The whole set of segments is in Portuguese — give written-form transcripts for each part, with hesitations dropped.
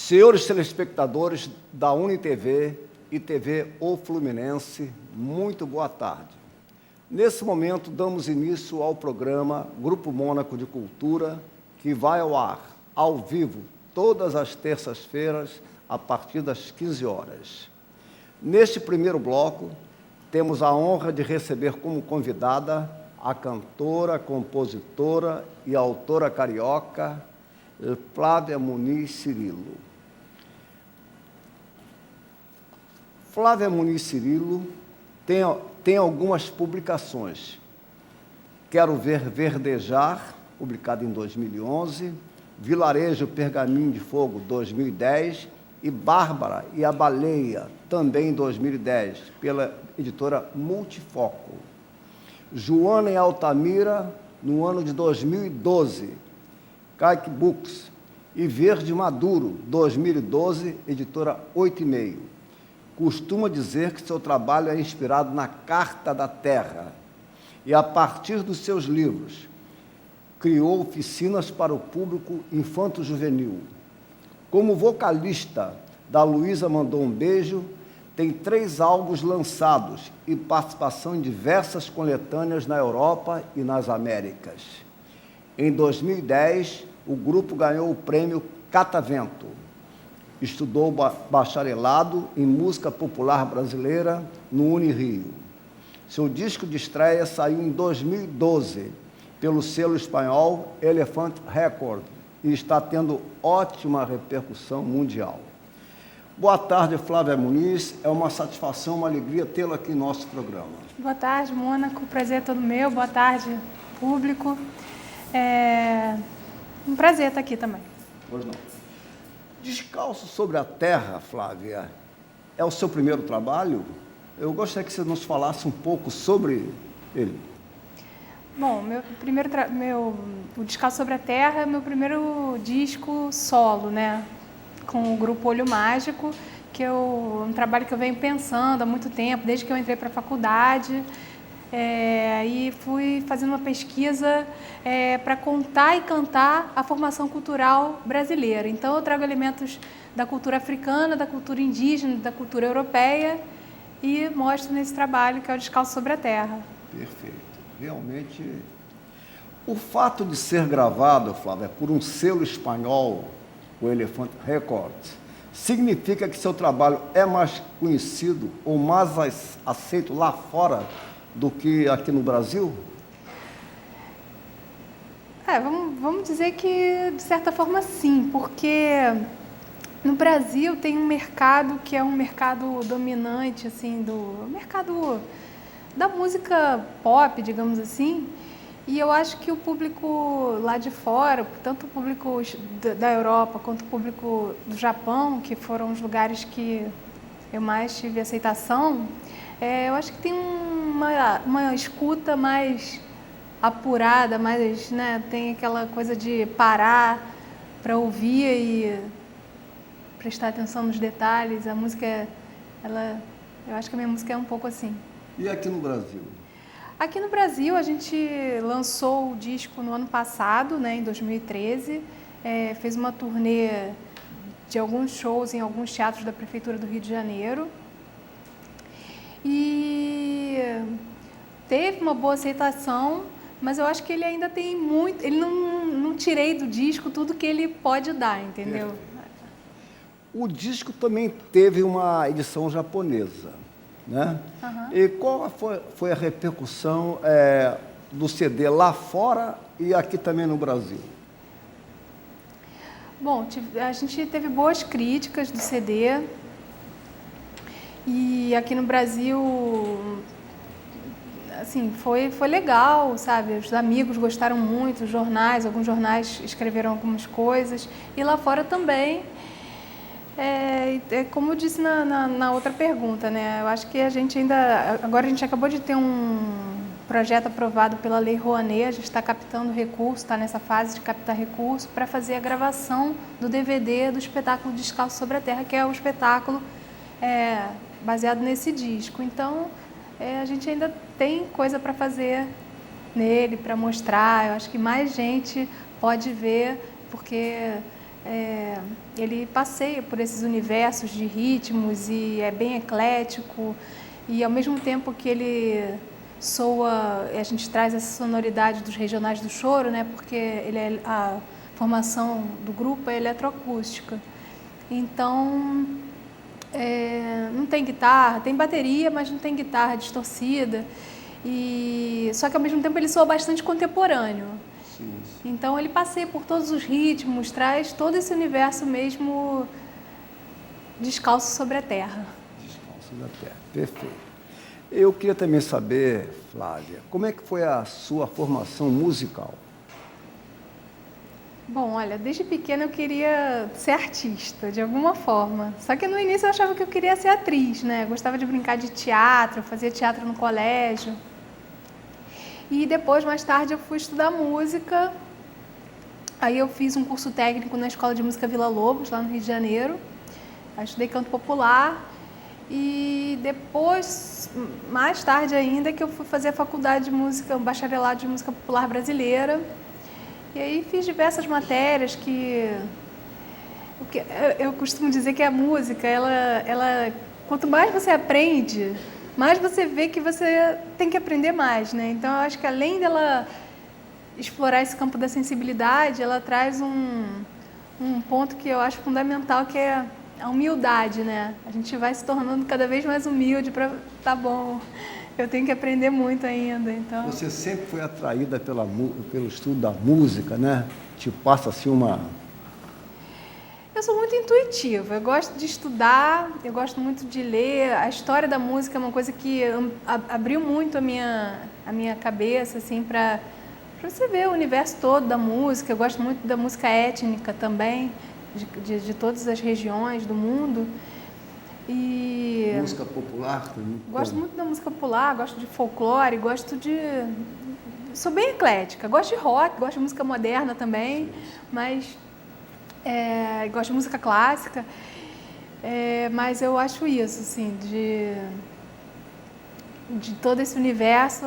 Senhores telespectadores da UniTV e TV O Fluminense, muito boa tarde. Nesse momento, damos início ao programa Grupo Mônaco de Cultura, que vai ao ar, ao vivo, todas as terças-feiras, a partir das 15 horas. Neste primeiro bloco, temos a honra de receber como convidada a cantora, compositora e autora carioca, Flávia Muniz Cirilo. Flávia Muniz Cirilo tem algumas publicações. Quero Ver Verdejar, publicado em 2011, Vilarejo Pergaminho de Fogo, 2010, e Bárbara e a Baleia, também em 2010, pela editora Multifoco. Joana e Altamira, no ano de 2012, Caique Books, e Verde Maduro, 2012, editora 8,5. Costuma dizer que seu trabalho é inspirado na Carta da Terra e, a partir dos seus livros, criou oficinas para o público infanto-juvenil. Como vocalista da Luísa Mandou um Beijo, tem 3 álbuns lançados e participação em diversas coletâneas na Europa e nas Américas. Em 2010, o grupo ganhou o prêmio Catavento. Estudou bacharelado em música popular brasileira no Unirio. Seu disco de estreia saiu em 2012 pelo selo espanhol Elephant Record e está tendo ótima repercussão mundial. Boa tarde, Flávia Muniz. É uma satisfação, uma alegria tê-la aqui no nosso programa. Boa tarde, Mônaco. O prazer é todo meu. Boa tarde, público. Um prazer estar aqui também. Pois não. Descalço sobre a Terra, Flávia, é o seu primeiro trabalho? Eu gostaria que você nos falasse um pouco sobre ele. Bom, o Descalço sobre a Terra é meu primeiro disco solo, né? Com o grupo Olho Mágico, que é um trabalho que eu venho pensando há muito tempo, desde que eu entrei para a faculdade. E fui fazendo uma pesquisa para contar e cantar a formação cultural brasileira. Então, eu trago elementos da cultura africana, da cultura indígena, da cultura europeia e mostro nesse trabalho que é o Descalço sobre a Terra. Perfeito. Realmente, o fato de ser gravado, Flávia, por um selo espanhol, o Elephant Records, significa que seu trabalho é mais conhecido ou mais aceito lá fora do que aqui no Brasil? Vamos dizer que, de certa forma, sim, porque no Brasil tem um mercado que é um mercado dominante, assim, do mercado da música pop, digamos assim, e eu acho que o público lá de fora, tanto o público da Europa quanto o público do Japão, que foram os lugares que eu mais tive aceitação, eu acho que tem uma escuta mais apurada, mais, né, tem aquela coisa de parar para ouvir e prestar atenção nos detalhes. A música, eu acho que a minha música é um pouco assim. E aqui no Brasil? Aqui no Brasil, a gente lançou o disco no ano passado, né, em 2013, fez uma turnê de alguns shows em alguns teatros da Prefeitura do Rio de Janeiro. E teve uma boa aceitação, mas eu acho que ele ainda tem muito... Ele não tirei do disco tudo que ele pode dar, entendeu? O disco também teve uma edição japonesa, né? Uhum. E qual foi a repercussão do CD lá fora e aqui também no Brasil? Bom, a gente teve boas críticas do CD. E aqui no Brasil, assim, foi legal, sabe? Os amigos gostaram muito, alguns jornais escreveram algumas coisas. E lá fora também, como eu disse na outra pergunta, né? Eu acho que agora a gente acabou de ter um projeto aprovado pela Lei Rouanet, a gente está captando recurso, está nessa fase de captar recurso para fazer a gravação do DVD do espetáculo Descalço sobre a Terra, que é o espetáculo baseado nesse disco. Então, a gente ainda tem coisa para fazer nele, para mostrar. Eu acho que mais gente pode ver, porque ele passeia por esses universos de ritmos e é bem eclético, e ao mesmo tempo que ele soa, a gente traz essa sonoridade dos regionais do choro, né, porque a formação do grupo é eletroacústica. Então, não tem guitarra, tem bateria, mas não tem guitarra distorcida, só que ao mesmo tempo ele soa bastante contemporâneo. Sim. Então ele passeia por todos os ritmos, traz todo esse universo mesmo descalço sobre a terra. Descalço sobre a terra, perfeito. Eu queria também saber, Flávia, como é que foi a sua formação musical? Bom, olha, desde pequena eu queria ser artista, de alguma forma. Só que no início eu achava que eu queria ser atriz, né? Eu gostava de brincar de teatro, fazia teatro no colégio. E depois, mais tarde, eu fui estudar música. Aí eu fiz um curso técnico na Escola de Música Vila Lobos, lá no Rio de Janeiro. Aí estudei canto popular. E depois, mais tarde ainda, que eu fui fazer a faculdade de música, um bacharelado de música popular brasileira. E aí fiz diversas matérias que eu costumo dizer que a música, ela quanto mais você aprende, mais você vê que você tem que aprender mais, né? Então, eu acho que além dela explorar esse campo da sensibilidade, ela traz um ponto que eu acho fundamental, que é a humildade, né? A gente vai se tornando cada vez mais humilde para, tá bom, eu tenho que aprender muito ainda, então... Você sempre foi atraída pelo estudo da música, né? Te passa assim uma... Eu sou muito intuitiva, eu gosto de estudar, eu gosto muito de ler. A história da música é uma coisa que abriu muito a minha cabeça, assim, para você ver o universo todo da música. Eu gosto muito da música étnica também, de todas as regiões do mundo. E música popular também? Gosto muito da música popular, gosto de folclore, sou bem eclética, gosto de rock, gosto de música moderna também, mas... gosto de música clássica, mas eu acho isso, assim, de todo esse universo,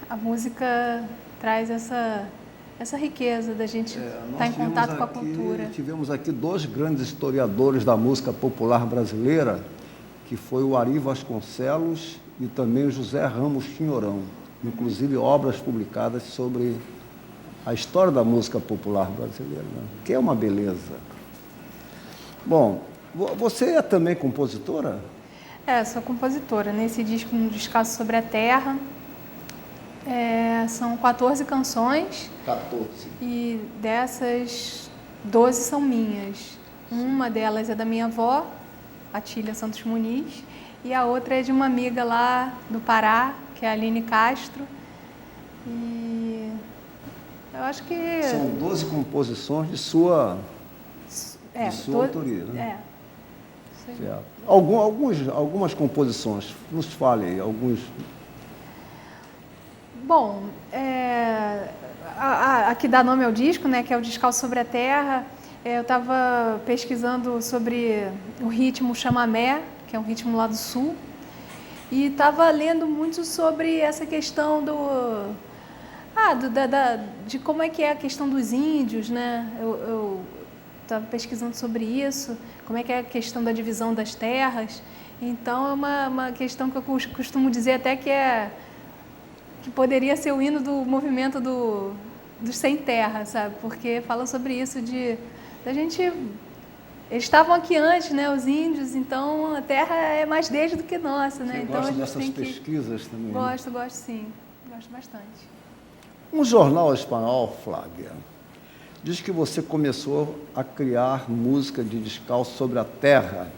a música traz essa riqueza da gente estar em contato com a cultura. Tivemos aqui dois grandes historiadores da música popular brasileira, que foi o Ari Vasconcelos e também o José Ramos Tinhorão, inclusive obras publicadas sobre a história da música popular brasileira, né? Que é uma beleza. Bom, você é também compositora? Sou compositora. Nesse disco, no Descalço sobre a Terra, são 14 canções. 14. E dessas, 12 são minhas. Uma delas é da minha avó, Atília Santos Muniz, e a outra é de uma amiga lá do Pará, que é a Aline Castro. E... eu acho que... são 12 composições de sua autoria, né? Certo. Algumas composições, nos fale aí, alguns... Bom, a que dá nome ao disco, né, que é o Descalço sobre a Terra, eu estava pesquisando sobre o ritmo chamamé, que é um ritmo lá do sul, e estava lendo muito sobre essa questão de como é que é a questão dos índios, né? Eu estava pesquisando sobre isso, como é que é a questão da divisão das terras. Então, é uma questão que eu costumo dizer até que poderia ser o hino do movimento dos sem terra, sabe? Porque fala sobre isso da gente... eles estavam aqui antes, né, os índios, então a terra é mais deles do que nossa, né? Você então, gosta dessas pesquisas também? Gosto sim. Gosto bastante. Um jornal espanhol, Flávia, diz que você começou a criar música de Descalço sobre a Terra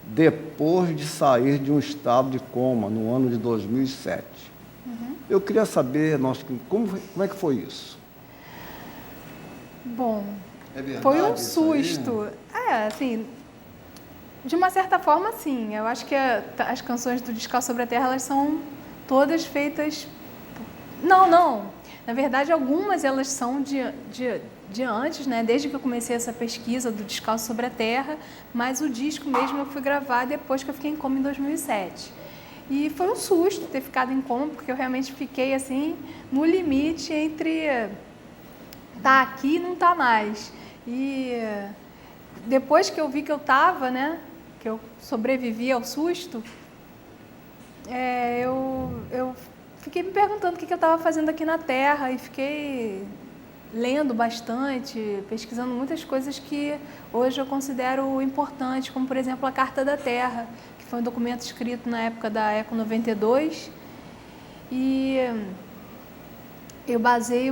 depois de sair de um estado de coma, no ano de 2007. Uhum. Eu queria saber, como é que foi isso? Bom, foi um susto. Assim, de uma certa forma, sim. Eu acho que as canções do Descalço sobre a Terra, elas são todas feitas... Não. Na verdade, algumas elas são de antes, né? Desde que eu comecei essa pesquisa do Descalço sobre a Terra, mas o disco mesmo eu fui gravar depois que eu fiquei em coma em 2007. E foi um susto ter ficado em coma, porque eu realmente fiquei assim no limite entre tá aqui e não tá mais. E depois que eu vi que eu estava, né, que eu sobrevivi ao susto, eu fiquei me perguntando o que eu estava fazendo aqui na Terra e fiquei lendo bastante, pesquisando muitas coisas que hoje eu considero importantes, como, por exemplo, a Carta da Terra, que foi um documento escrito na época da Eco 92, e eu baseei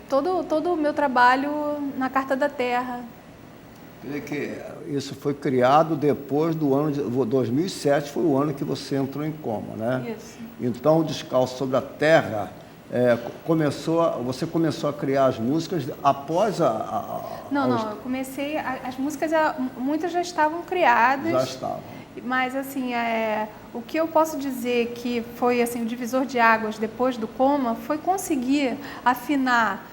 todo o meu trabalho na Carta da Terra. Que isso foi criado depois do ano de 2007, foi o ano que você entrou em coma, né? Isso. Então, o Descalço sobre a Terra, você começou a criar as músicas após Não, eu comecei, as músicas, muitas já estavam criadas. Já estavam. Mas, assim, o que eu posso dizer que foi, assim, o divisor de águas depois do coma foi conseguir afinar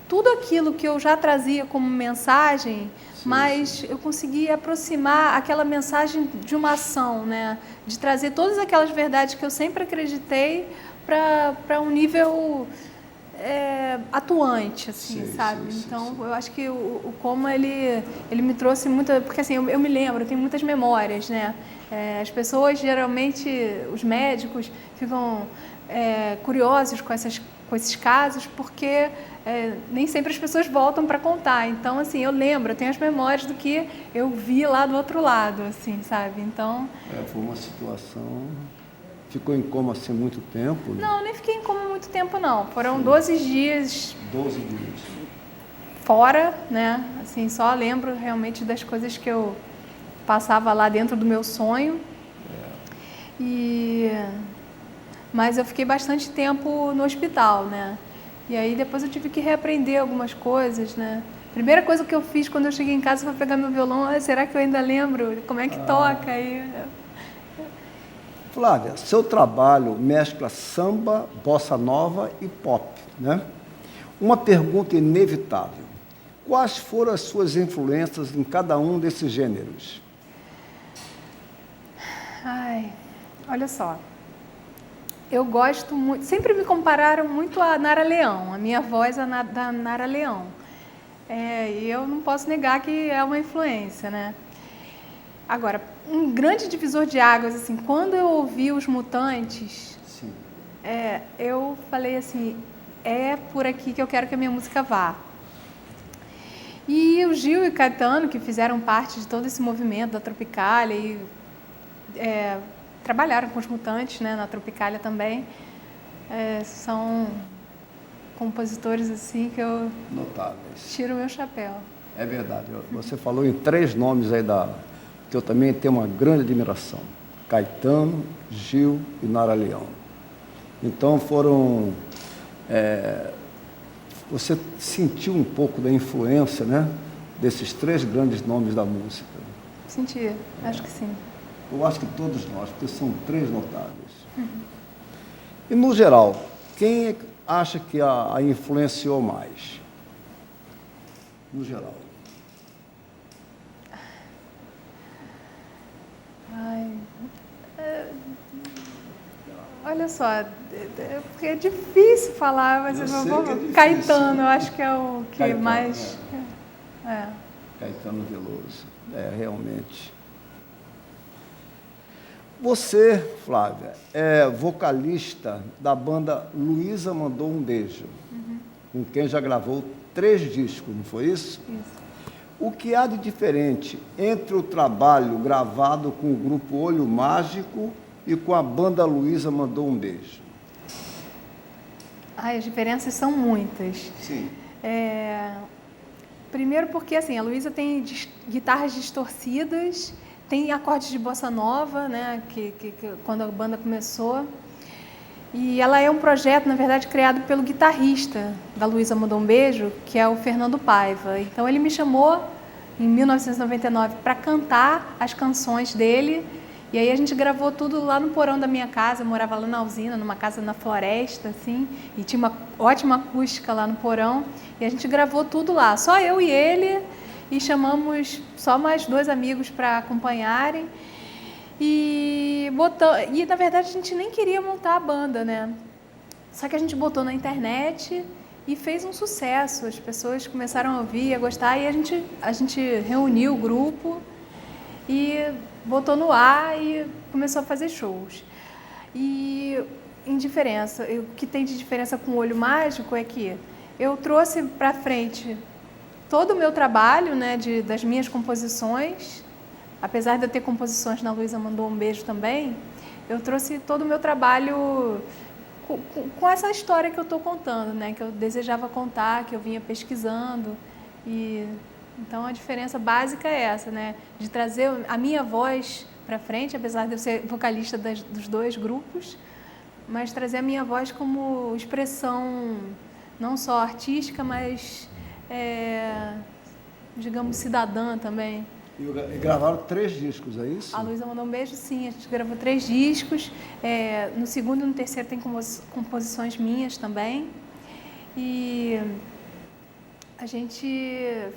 tudo aquilo que eu já trazia como mensagem, mas eu consegui aproximar aquela mensagem de uma ação, né? De trazer todas aquelas verdades que eu sempre acreditei para um nível atuante, assim, sabe? Então, eu acho que o coma, ele me trouxe muita... Porque, assim, eu me lembro, eu tenho muitas memórias, né? As pessoas, geralmente, os médicos, ficam curiosos com esses casos, porque nem sempre as pessoas voltam para contar. Então, assim, eu lembro, eu tenho as memórias do que eu vi lá do outro lado, assim, sabe? Então... foi uma situação... Ficou em coma assim muito tempo? Não, nem fiquei em coma muito tempo, não. Foram 12 dias... 12 dias. Fora, né? Assim, só lembro realmente das coisas que eu passava lá dentro do meu sonho. Mas eu fiquei bastante tempo no hospital, né? E aí depois eu tive que reaprender algumas coisas, né? Primeira coisa que eu fiz quando eu cheguei em casa foi pegar meu violão. Será que eu ainda lembro como é que toca? Flávia, seu trabalho mescla samba, bossa nova e pop, né? Uma pergunta inevitável. Quais foram as suas influências em cada um desses gêneros? Olha só. Eu gosto muito... Sempre me compararam muito a Nara Leão. A minha voz é da Nara Leão. E eu não posso negar que é uma influência, né? Agora, um grande divisor de águas, assim, quando eu ouvi os Mutantes, eu falei assim, é por aqui que eu quero que a minha música vá. E o Gil e o Caetano, que fizeram parte de todo esse movimento da Tropicália e trabalharam com os Mutantes, né, na Tropicália também, são compositores assim que eu notáveis. Tiro o meu chapéu. É verdade. Você falou em 3 nomes aí que eu também tenho uma grande admiração: Caetano, Gil e Nara Leão. Então foram... você sentiu um pouco da influência, né, desses 3 grandes nomes da música? Senti, acho que sim. Eu acho que todos nós, porque são 3 notáveis. E no geral, quem acha que a influenciou mais? No geral. Olha só, porque é difícil falar, mas Caetano, eu acho que é o que Caetano, mais... Caetano Veloso, realmente. Você, Flávia, é vocalista da banda Luísa Mandou um Beijo, com quem já gravou 3 discos, não foi isso? Isso. O que há de diferente entre o trabalho gravado com o grupo Olho Mágico e com a banda Luísa Mandou um Beijo? As diferenças são muitas. Sim. Primeiro porque, assim, a Luísa tem guitarras distorcidas, tem acordes de bossa nova, né, que quando a banda começou. E ela é um projeto, na verdade, criado pelo guitarrista da Luísa Mandou um Beijo, que é o Fernando Paiva. Então, ele me chamou em 1999 para cantar as canções dele. E aí a gente gravou tudo lá no porão da minha casa. Eu morava lá na usina, numa casa na floresta, assim, e tinha uma ótima acústica lá no porão. E a gente gravou tudo lá, só eu e ele, e chamamos só mais 2 amigos para acompanharem. E na verdade a gente nem queria montar a banda, né? Só que a gente botou na internet e fez um sucesso. As pessoas começaram a ouvir, a gostar, e a gente reuniu o grupo e botou no ar e começou a fazer shows. E o que tem de diferença com o Olho Mágico é que eu trouxe para frente todo o meu trabalho, né, das minhas composições. Apesar de eu ter composições na Luísa Mandou um Beijo também, eu trouxe todo o meu trabalho com essa história que eu estou contando, né, que eu desejava contar, que eu vinha pesquisando. E então a diferença básica é essa, né, de trazer a minha voz para frente, apesar de eu ser vocalista dos dois grupos, mas trazer a minha voz como expressão não só artística, mas, digamos, cidadã também. E gravaram 3 discos, é isso? A Luísa Mandou um Beijo, sim, a gente gravou 3 discos. No segundo e no terceiro tem composições minhas também. E a gente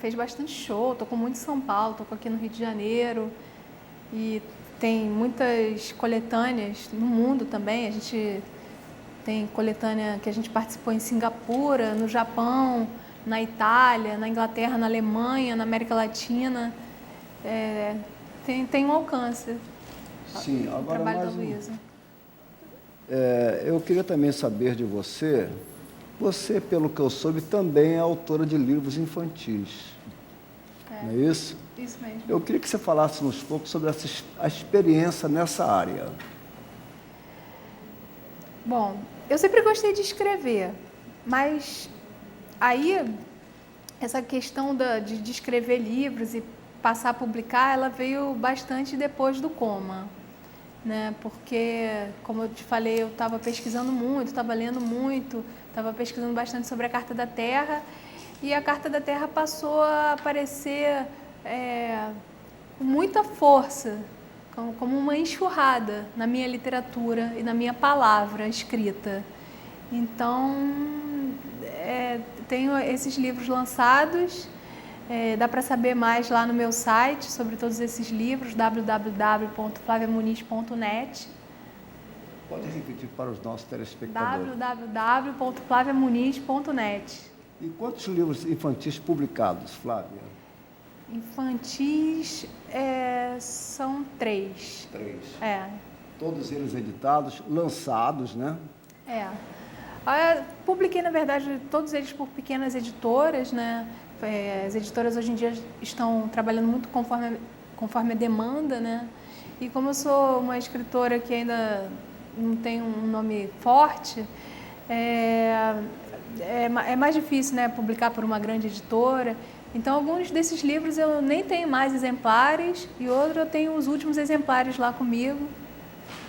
fez bastante show, tocou muito em São Paulo, tocou aqui no Rio de Janeiro. E tem muitas coletâneas no mundo também. A gente tem coletânea que a gente participou em Singapura, no Japão, na Itália, na Inglaterra, na Alemanha, na América Latina. Tem um alcance. Sim, agora o trabalho mais da Luísa. Eu queria também saber de você. Você, pelo que eu soube, também é autora de livros infantis. Não é isso? Isso mesmo. Eu queria que você falasse uns pouco sobre a experiência nessa área. Bom, eu sempre gostei de escrever, mas aí essa questão de escrever livros e passar a publicar, ela veio bastante depois do coma, né? Porque, como eu te falei, eu estava pesquisando muito, estava lendo muito, estava pesquisando bastante sobre a Carta da Terra, e a Carta da Terra passou a aparecer com muita força, como uma enxurrada na minha literatura e na minha palavra escrita. Então, tenho esses livros lançados. Dá para saber mais lá no meu site sobre todos esses livros, www.flaviamuniz.net. Pode repetir para os nossos telespectadores. www.flaviamuniz.net. E quantos livros infantis publicados, Flávia? Infantis são 3. 3. Todos Todos eles editados, lançados, né? Publiquei, na verdade, todos eles por pequenas editoras, né? As editoras hoje em dia estão trabalhando muito conforme a demanda, né? E como eu sou uma escritora que ainda não tem um nome forte, é mais difícil, né, publicar por uma grande editora. Então, alguns desses livros eu nem tenho mais exemplares e outros eu tenho os últimos exemplares lá comigo.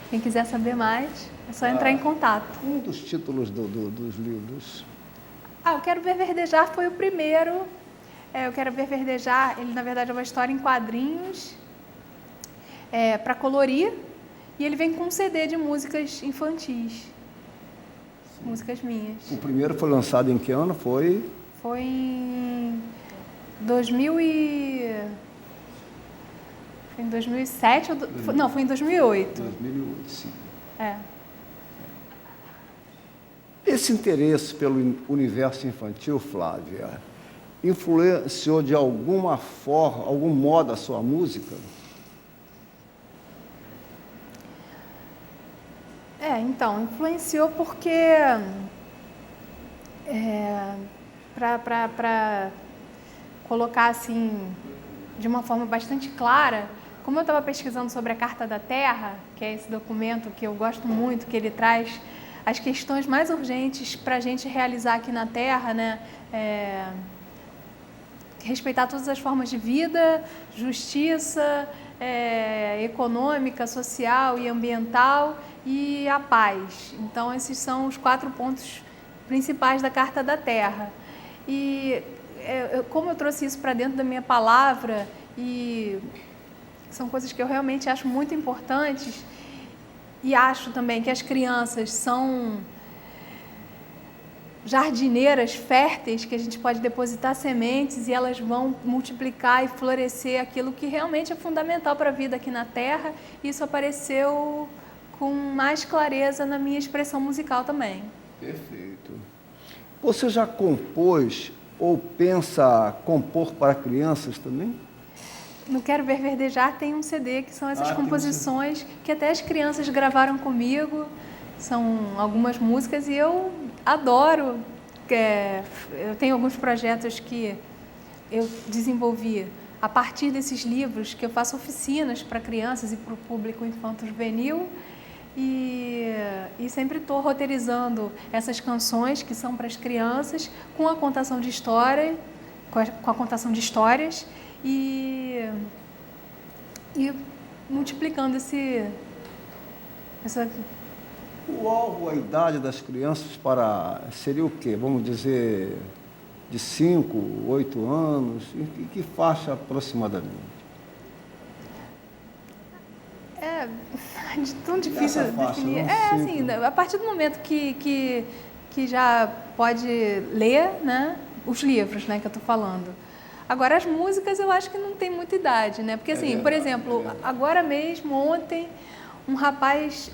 Quem quiser saber mais, é só entrar em contato. Um dos títulos dos livros? Eu Quero Ver Verdejar foi o primeiro. Eu Quero Ver Verdejar, ele na verdade é uma história em quadrinhos para colorir, e ele vem com um CD de músicas infantis. Sim. Músicas minhas. O primeiro foi lançado em que ano? Foi em 2007, não, foi em 2008. 2008, sim. Esse interesse pelo universo infantil, Flávia, influenciou de alguma forma, algum modo a sua música? Então, influenciou porque para colocar assim de uma forma bastante clara, como eu estava pesquisando sobre a Carta da Terra, que é esse documento que eu gosto muito, que ele traz as questões mais urgentes para a gente realizar aqui na Terra, né? Respeitar todas as formas de vida, justiça, econômica, social e ambiental, e a paz. Então, esses são os 4 pontos principais da Carta da Terra. E como eu trouxe isso para dentro da minha palavra, e são coisas que eu realmente acho muito importantes, e acho também que as crianças são jardineiras férteis, que a gente pode depositar sementes e elas vão multiplicar e florescer aquilo que realmente é fundamental para a vida aqui na Terra. Isso apareceu com mais clareza na minha expressão musical também. Perfeito. Você já compôs ou pensa compor para crianças também? No Quero Ver Verdejar tem um CD que são essas Tem um composições que até as crianças gravaram comigo. São algumas músicas e eu adoro. Eu tenho alguns projetos que eu desenvolvi a partir desses livros, que eu faço oficinas para crianças e para o público infanto-juvenil. E sempre estou roteirizando essas canções que são para as crianças com a contação de história, com a contação de histórias e multiplicando essa... O alvo, a idade das crianças seria o quê? Vamos dizer, de 5, 8 anos? Em que faixa aproximadamente? É tão difícil definir. Assim, a partir do momento que já pode ler, né, os livros, né, que eu estou falando. Agora, as músicas eu acho que não tem muita idade, né? Porque, assim, por exemplo, agora mesmo, ontem, um rapaz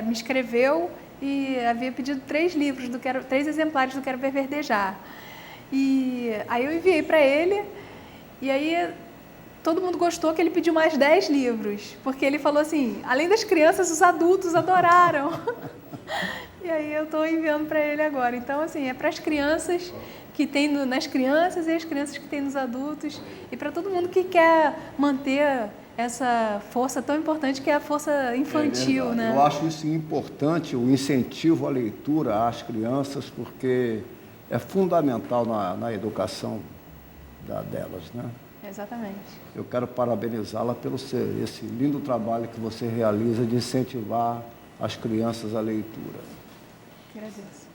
me escreveu e havia pedido 3 exemplares do Quero Ver Verdejar. E aí eu enviei para ele, e aí todo mundo gostou que ele pediu mais 10 livros, porque ele falou assim, além das crianças, os adultos adoraram. E aí eu estou enviando para ele agora. Então, assim, é para as crianças que tem nas crianças e as crianças que tem nos adultos, e para todo mundo que quer manter essa força tão importante que é a força infantil, né? Eu acho isso importante, o incentivo à leitura às crianças, porque é fundamental na educação delas, né? Exatamente. Eu quero parabenizá-la pelo esse lindo trabalho que você realiza de incentivar as crianças à leitura. Agradeço.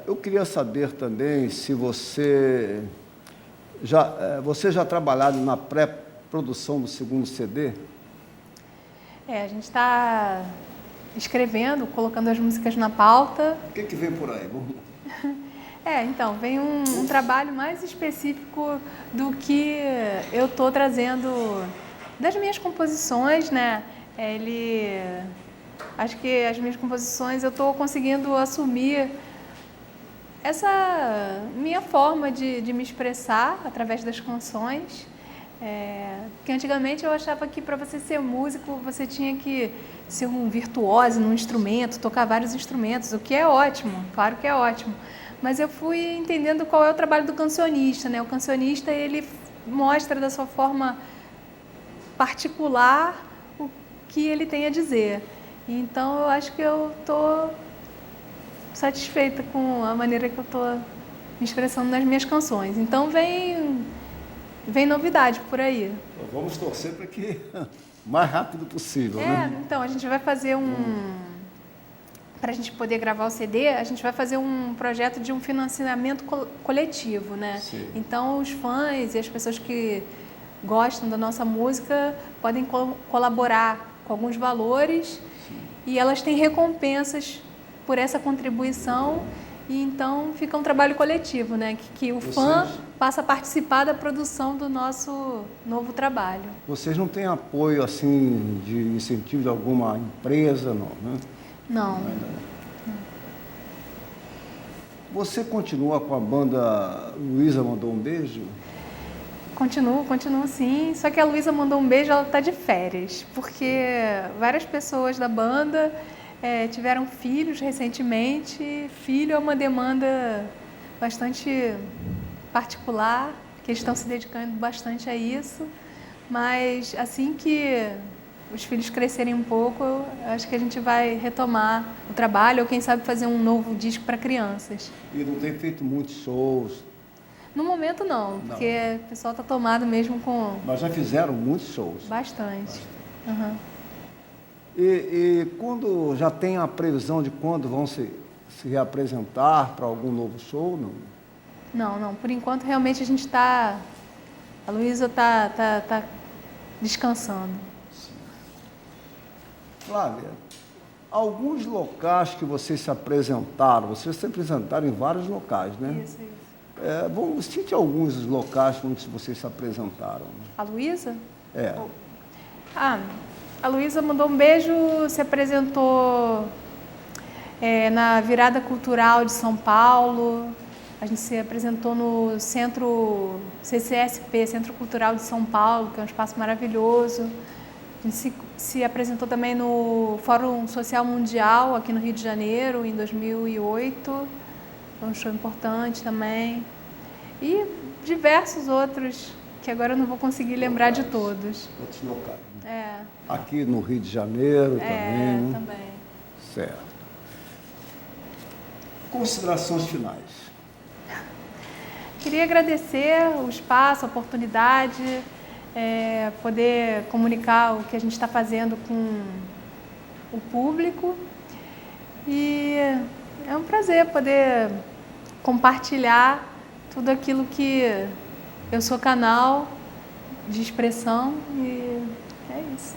Eu queria saber também se você já trabalhado na pré-produção do segundo CD? A gente está escrevendo, colocando as músicas na pauta. O que vem por aí? Então, vem um trabalho mais específico do que eu estou trazendo das minhas composições, né? Acho que as minhas composições eu estou conseguindo assumir essa minha forma de me expressar através das canções. Porque antigamente eu achava que para você ser músico você tinha que ser um virtuoso num instrumento, tocar vários instrumentos, o que é ótimo, claro que é ótimo. Mas eu fui entendendo qual é o trabalho do cancionista, né? O cancionista, ele mostra da sua forma particular o que ele tem a dizer. Então, eu acho que eu estou satisfeita com a maneira que eu estou me expressando nas minhas canções. Então, vem novidade por aí. Vamos torcer para que o mais rápido possível, né? Então, a gente vai fazer para a gente poder gravar o CD, a gente vai fazer um projeto de um financiamento coletivo, né? Sim. Então, os fãs e as pessoas que gostam da nossa música podem colaborar com alguns valores. Sim. E elas têm recompensas por essa contribuição e então fica um trabalho coletivo, né? Que o fã passa a participar da produção do nosso novo trabalho. Vocês não têm apoio, assim, de incentivo de alguma empresa, não, né? Não. Você continua com a banda Luísa Mandou um Beijo? Continuo sim. Só que a Luísa Mandou um Beijo, ela está de férias, porque várias pessoas da banda tiveram filhos recentemente. Filho é uma demanda bastante particular, que eles estão se dedicando bastante a isso. Mas assim que os filhos crescerem um pouco, eu acho que a gente vai retomar o trabalho, ou quem sabe fazer um novo disco para crianças. E não tem feito muitos shows? No momento não, porque o pessoal está tomado mesmo com... Mas já fizeram muitos shows? Bastante. Uhum. E quando já tem a previsão de quando vão se reapresentar para algum novo show? Não. Por enquanto, realmente, a gente está... A Luísa está descansando. Flávia, alguns locais que vocês se apresentaram em vários locais, né? Isso. Vamos cite alguns locais onde vocês se apresentaram. A Luísa? A Luísa Mandou um Beijo se apresentou na Virada Cultural de São Paulo. A gente se apresentou no Centro CCSP, Centro Cultural de São Paulo, que é um espaço maravilhoso. A gente se apresentou também no Fórum Social Mundial, aqui no Rio de Janeiro, em 2008. Foi um show importante também. E diversos outros, que agora eu não vou conseguir lembrar de todos. Outros locais. Aqui no Rio de Janeiro também. Né? Também. Certo. Considerações finais. Queria agradecer o espaço, a oportunidade, poder comunicar o que a gente está fazendo com o público. E é um prazer poder compartilhar tudo aquilo que eu sou canal de expressão e é isso.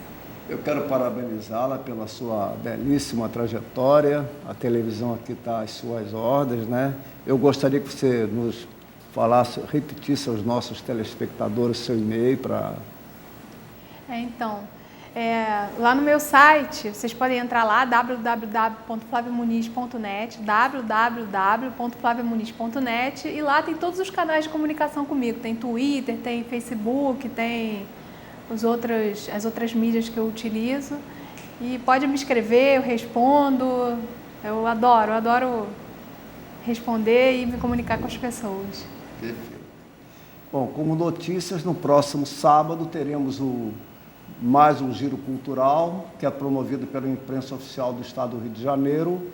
Eu quero parabenizá-la pela sua belíssima trajetória. A televisão aqui está às suas ordens, né? Eu gostaria que você nos falasse, repetisse aos nossos telespectadores seu e-mail para... Lá no meu site, vocês podem entrar lá, www.flaviomuniz.net, www.flaviomuniz.net, e lá tem todos os canais de comunicação comigo. Tem Twitter, tem Facebook, tem as outras mídias que eu utilizo. E pode me escrever, eu respondo. Eu adoro responder e me comunicar com as pessoas. Perfeito. Bom, como notícias, no próximo sábado teremos mais um giro cultural, que é promovido pela imprensa oficial do Estado do Rio de Janeiro.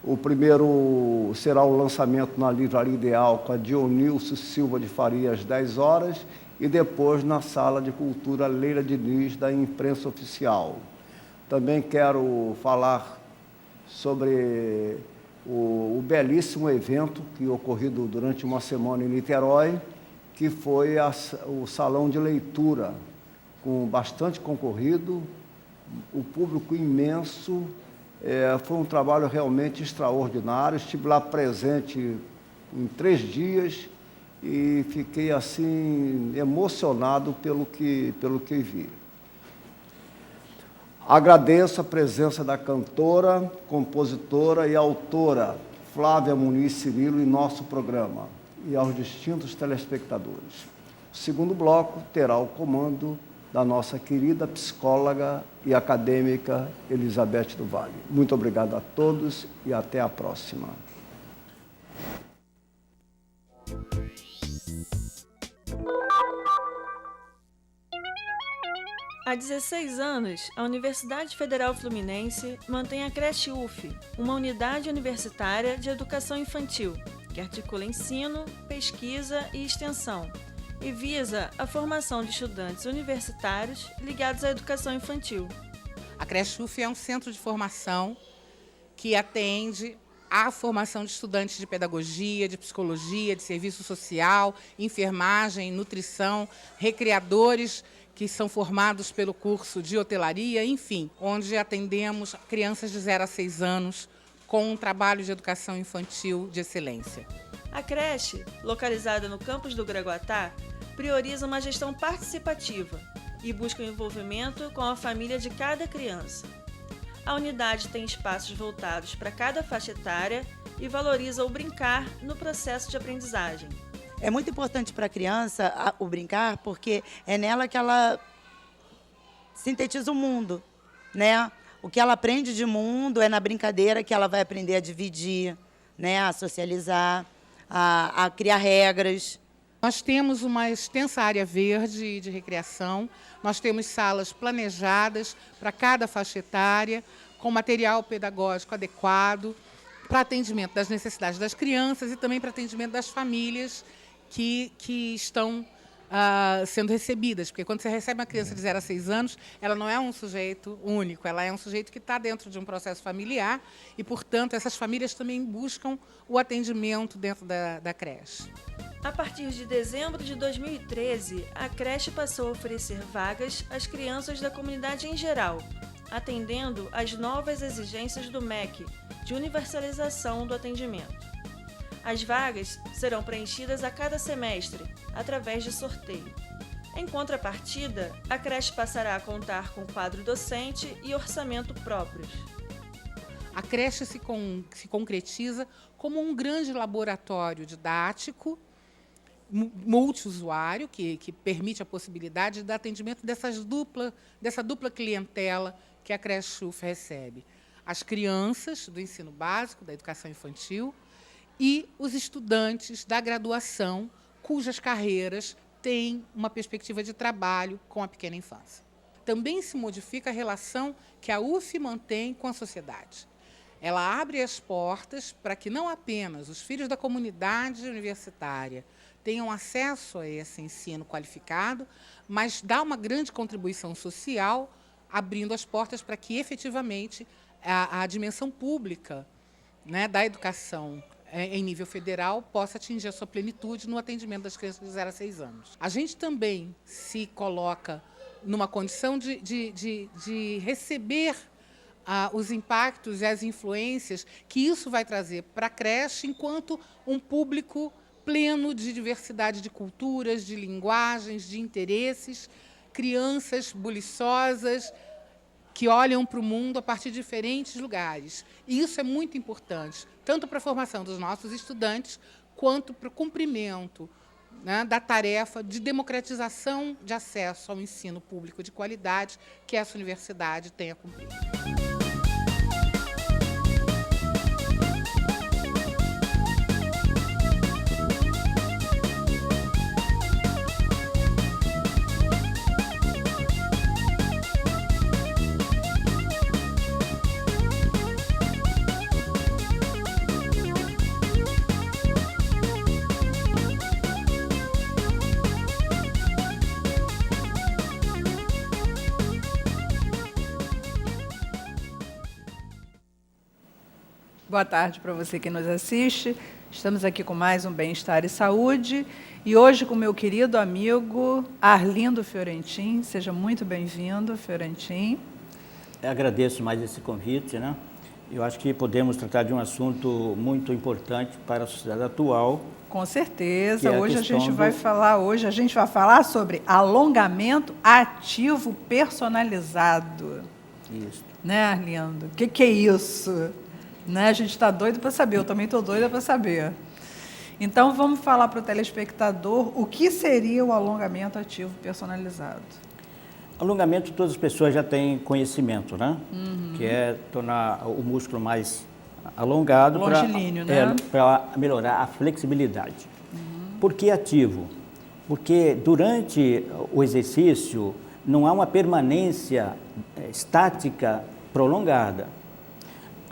O primeiro será o lançamento na Livraria Ideal com a Dionilson Silva de Faria às 10 horas e depois na Sala de Cultura Leila Diniz da imprensa oficial. Também quero falar sobre o belíssimo evento que ocorrido durante uma semana em Niterói, que foi o Salão de Leitura, com bastante concorrido, o público imenso, foi um trabalho realmente extraordinário. Estive lá presente em 3 dias e fiquei assim emocionado pelo que vi. Agradeço a presença da cantora, compositora e autora Flávia Muniz Cirilo em nosso programa e aos distintos telespectadores. O segundo bloco terá o comando da nossa querida psicóloga e acadêmica Elizabeth do Vale. Muito obrigado a todos e até a próxima. Há 16 anos, a Universidade Federal Fluminense mantém a Creche UF, uma unidade universitária de educação infantil, que articula ensino, pesquisa e extensão, e visa a formação de estudantes universitários ligados à educação infantil. A Creche UF é um centro de formação que atende à formação de estudantes de pedagogia, de psicologia, de serviço social, enfermagem, nutrição, recreadores que são formados pelo curso de hotelaria, enfim, onde atendemos crianças de 0 a 6 anos com um trabalho de educação infantil de excelência. A creche, localizada no campus do Gragoatá, prioriza uma gestão participativa e busca o envolvimento com a família de cada criança. A unidade tem espaços voltados para cada faixa etária e valoriza o brincar no processo de aprendizagem. É muito importante para a criança o brincar, porque é nela que ela sintetiza o mundo, né? O que ela aprende de mundo é na brincadeira que ela vai aprender a dividir, né? A socializar, a criar regras. Nós temos uma extensa área verde de recreação, nós temos salas planejadas para cada faixa etária, com material pedagógico adequado, para atendimento das necessidades das crianças e também para atendimento das famílias que estão sendo recebidas. Porque quando você recebe uma criança de 0 a 6 anos, ela não é um sujeito único, ela é um sujeito que está dentro de um processo familiar e, portanto, essas famílias também buscam o atendimento dentro da creche. A partir de dezembro de 2013, a creche passou a oferecer vagas às crianças da comunidade em geral, atendendo às novas exigências do MEC, de universalização do atendimento. As vagas serão preenchidas a cada semestre, através de sorteio. Em contrapartida, a creche passará a contar com quadro docente e orçamento próprios. A creche se concretiza como um grande laboratório didático, multiusuário, que permite a possibilidade do atendimento dessa dupla clientela que a creche UF recebe. As crianças do ensino básico, da educação infantil, e os estudantes da graduação, cujas carreiras têm uma perspectiva de trabalho com a pequena infância. Também se modifica a relação que a UF mantém com a sociedade. Ela abre as portas para que não apenas os filhos da comunidade universitária tenham acesso a esse ensino qualificado, mas dá uma grande contribuição social, abrindo as portas para que, efetivamente, a dimensão pública, né, da educação em nível federal possa atingir a sua plenitude no atendimento das crianças de 0 a 6 anos. A gente também se coloca numa condição de receber os impactos e as influências que isso vai trazer para a creche enquanto um público pleno de diversidade de culturas, de linguagens, de interesses, crianças buliçosas que olham para o mundo a partir de diferentes lugares. E isso é muito importante, tanto para a formação dos nossos estudantes, quanto para o cumprimento, né, da tarefa de democratização de acesso ao ensino público de qualidade que essa universidade tem a cumprir. Boa tarde para você que nos assiste. Estamos aqui com mais um Bem-Estar e Saúde e hoje com meu querido amigo Arlindo Fiorentin. Seja muito bem-vindo, Fiorentin. Eu agradeço mais esse convite, né? Eu acho que podemos tratar de um assunto muito importante para a sociedade atual. Com certeza. Hoje a gente vai falar sobre alongamento ativo personalizado. Isso. Né, Arlindo? O que é isso? Né? A gente está doido para saber, eu também estou doida para saber. Então, vamos falar para o telespectador o que seria o alongamento ativo personalizado. Alongamento, todas as pessoas já têm conhecimento, né? Que é tornar o músculo mais alongado longilíneo, né? Para melhorar a flexibilidade. Por que ativo? Porque durante o exercício não há uma permanência estática prolongada.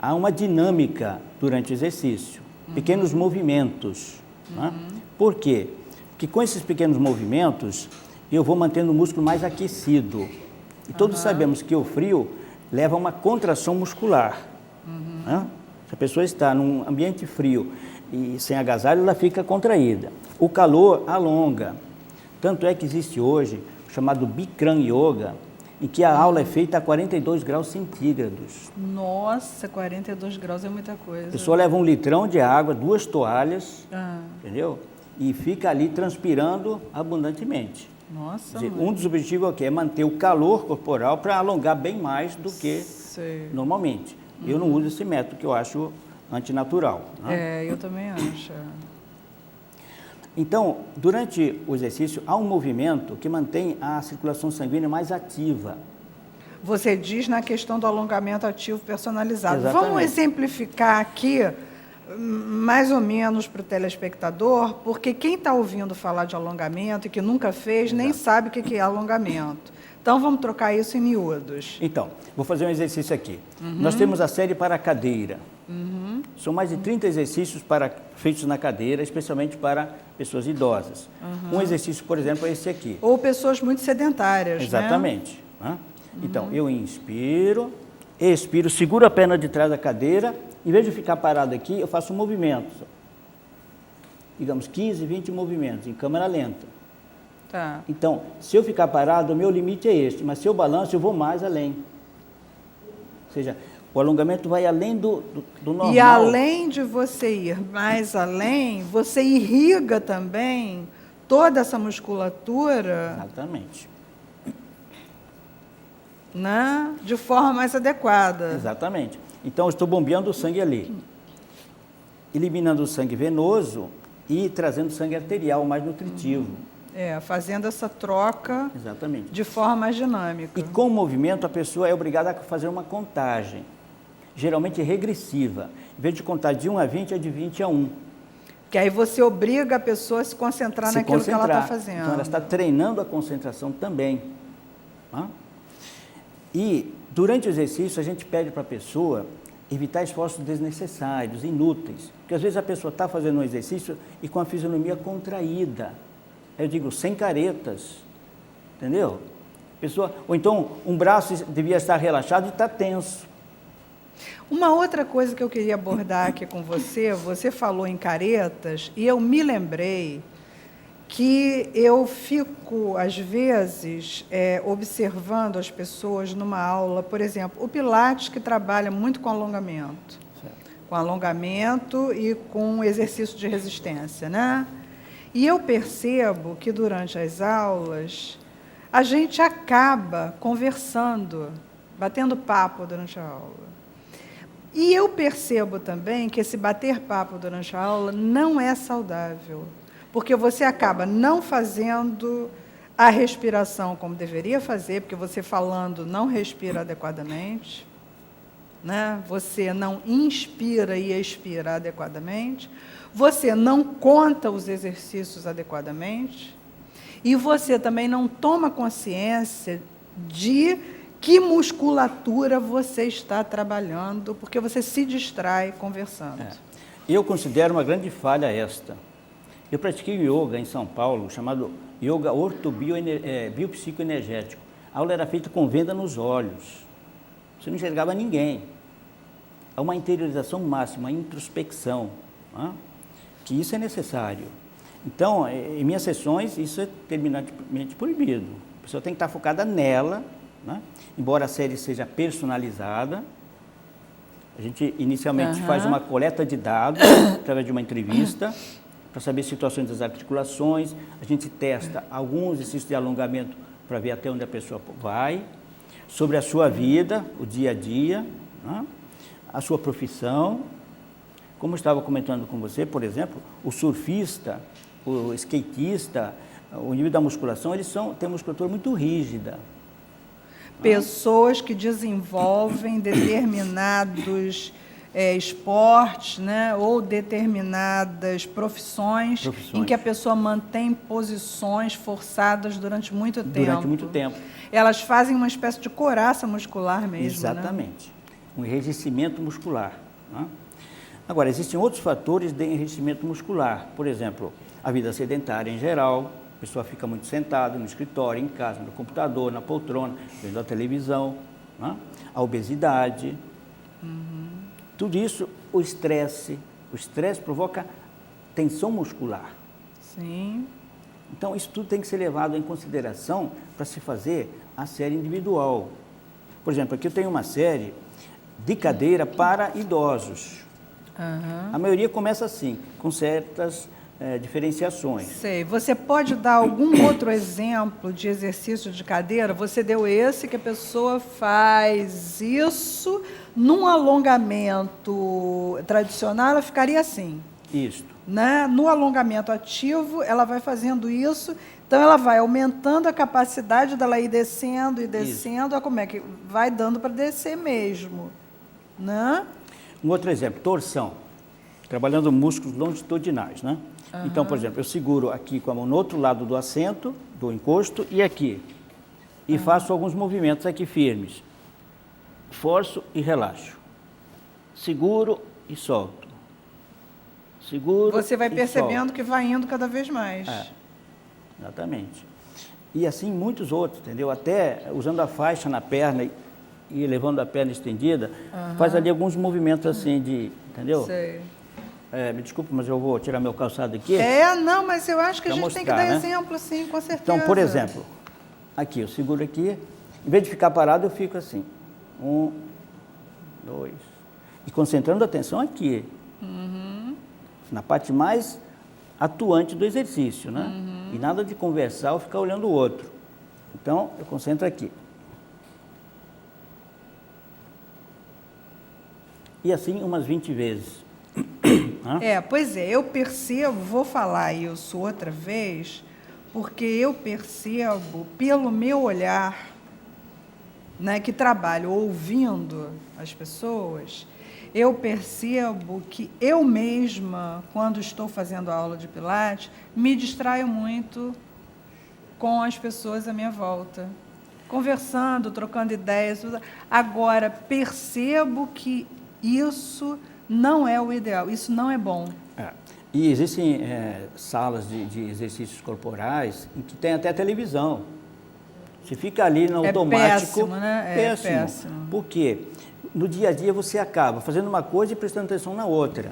Há uma dinâmica durante o exercício, pequenos movimentos. Né? Por quê? Porque com esses pequenos movimentos, eu vou mantendo o músculo mais aquecido. E todos sabemos que o frio leva a uma contração muscular. Né? Se a pessoa está num ambiente frio e sem agasalho, ela fica contraída. O calor alonga. Tanto é que existe hoje o chamado Bikram Yoga, em que a aula é feita a 42 graus centígrados. Nossa, 42 graus é muita coisa. A pessoa leva 1 litrão de água, 2 toalhas, entendeu? E fica ali transpirando abundantemente. Nossa, quer dizer, um dos objetivos aqui é manter o calor corporal para alongar bem mais do que normalmente. Eu não uso esse método, que eu acho antinatural. Né? Eu também acho. Então, durante o exercício, há um movimento que mantém a circulação sanguínea mais ativa. Você diz na questão do alongamento ativo personalizado. Exatamente. Vamos exemplificar aqui, mais ou menos para o telespectador, porque quem está ouvindo falar de alongamento e que nunca fez, nem sabe o que é alongamento. Então, vamos trocar isso em miúdos. Então, vou fazer um exercício aqui. Nós temos a série para a cadeira. São mais de 30 exercícios feitos na cadeira, especialmente para pessoas idosas. Um exercício, por exemplo, é esse aqui. Ou pessoas muito sedentárias, exatamente. Né? Então, eu inspiro, expiro, seguro a perna de trás da cadeira. Em vez de ficar parado aqui, eu faço um movimento. Digamos, 15, 20 movimentos, em câmera lenta. Tá. Então, se eu ficar parado, o meu limite é este. Mas se eu balanço, eu vou mais além. Ou seja, o alongamento vai além do normal. E além de você ir mais além, você irriga também toda essa musculatura. Exatamente. Né? De forma mais adequada. Exatamente. Então, eu estou bombeando o sangue ali, eliminando o sangue venoso e trazendo sangue arterial mais nutritivo. Fazendo essa troca Exatamente. de forma mais dinâmica. E com o movimento, a pessoa é obrigada a fazer uma contagem, geralmente regressiva. Em vez de contar de 1 a 20, é de 20 a 1. Que aí você obriga a pessoa a se concentrar naquilo que ela está fazendo. Então, ela está treinando a concentração também. Tá? E, durante o exercício, a gente pede para a pessoa evitar esforços desnecessários, inúteis. Porque, às vezes, a pessoa está fazendo um exercício e com a fisionomia contraída. Eu digo, sem caretas. Entendeu? Pessoa, ou então, um braço devia estar relaxado e está tenso. Uma outra coisa que eu queria abordar aqui com você falou em caretas, e eu me lembrei que eu fico, às vezes, observando as pessoas numa aula, por exemplo, o Pilates, que trabalha muito com alongamento. Certo. Com alongamento e com exercício de resistência, né? E eu percebo que, durante as aulas, a gente acaba conversando, batendo papo durante a aula. E eu percebo também que esse bater papo durante a aula não é saudável, porque você acaba não fazendo a respiração como deveria fazer, porque você falando não respira adequadamente, né? Você não inspira e expira adequadamente, você não conta os exercícios adequadamente, e você também não toma consciência de que musculatura você está trabalhando, porque você se distrai conversando. Eu considero uma grande falha esta. Eu pratiquei yoga em São Paulo, chamado yoga biopsicoenergético. A aula era feita com venda nos olhos. Você não enxergava ninguém. Há uma interiorização máxima, uma introspecção, né? Que isso é necessário. Então, em minhas sessões, isso é terminantemente proibido. A pessoa tem que estar focada nela, né? Embora a série seja personalizada, a gente inicialmente faz uma coleta de dados através de uma entrevista para saber situações das articulações, a gente testa alguns exercícios de alongamento para ver até onde a pessoa vai, sobre a sua vida, o dia a dia, né? A sua profissão. Como eu estava comentando com você, por exemplo, o surfista, o skatista, o nível da musculação, eles têm uma musculatura muito rígida. Pessoas que desenvolvem determinados esportes, né, ou determinadas profissões em que a pessoa mantém posições forçadas durante muito tempo. Durante muito tempo. Elas fazem uma espécie de couraça muscular mesmo. Exatamente. Né? Um enrijecimento muscular. Né? Agora, existem outros fatores de enrijecimento muscular. Por exemplo, a vida sedentária em geral. A pessoa fica muito sentada no escritório, em casa, no computador, na poltrona, vendo a televisão, né? A obesidade. Tudo isso, o estresse provoca tensão muscular. Sim. Então, isso tudo tem que ser levado em consideração para se fazer a série individual. Por exemplo, aqui eu tenho uma série de cadeira para idosos. A maioria começa assim, com certas diferenciações. Sei. Você pode dar algum outro exemplo de exercício de cadeira? Você deu esse, que a pessoa faz isso, num alongamento tradicional, ela ficaria assim. Isso. Né? No alongamento ativo, ela vai fazendo isso, então ela vai aumentando a capacidade dela ir descendo e descendo, olha como é que vai dando para descer mesmo. Né? Um outro exemplo, torção, trabalhando músculos longitudinais, né? Então, por exemplo, eu seguro aqui com a mão no outro lado do assento, do encosto, e aqui. E faço alguns movimentos aqui firmes. Forço e relaxo. Seguro e solto. Seguro. Você vai e percebendo solto. que vai indo cada vez mais. Exatamente. E assim muitos outros, entendeu? Até usando a faixa na perna e levando a perna estendida, faz ali alguns movimentos assim de, entendeu? Sei. Me desculpe, mas eu vou tirar meu calçado aqui. Não, mas eu acho que a gente mostrar, tem que dar né? exemplo, sim, com certeza. Então, por exemplo, aqui, eu seguro aqui, em vez de ficar parado, eu fico assim. 1, 2. E concentrando a atenção aqui. Na parte mais atuante do exercício, né? E nada de conversar ou ficar olhando o outro. Então, eu concentro aqui. e assim umas 20 vezes. Pois é, eu percebo, vou falar isso outra vez, porque eu percebo, pelo meu olhar, né, que trabalho ouvindo as pessoas, eu percebo que eu mesma, quando estou fazendo a aula de Pilates, me distraio muito com as pessoas à minha volta, conversando, trocando ideias. Agora, percebo que isso não é o ideal, isso não é bom. E existem salas de exercícios corporais em que tem até televisão. Você fica ali no automático. Péssimo, né? Péssimo. Por quê? No dia a dia você acaba fazendo uma coisa e prestando atenção na outra.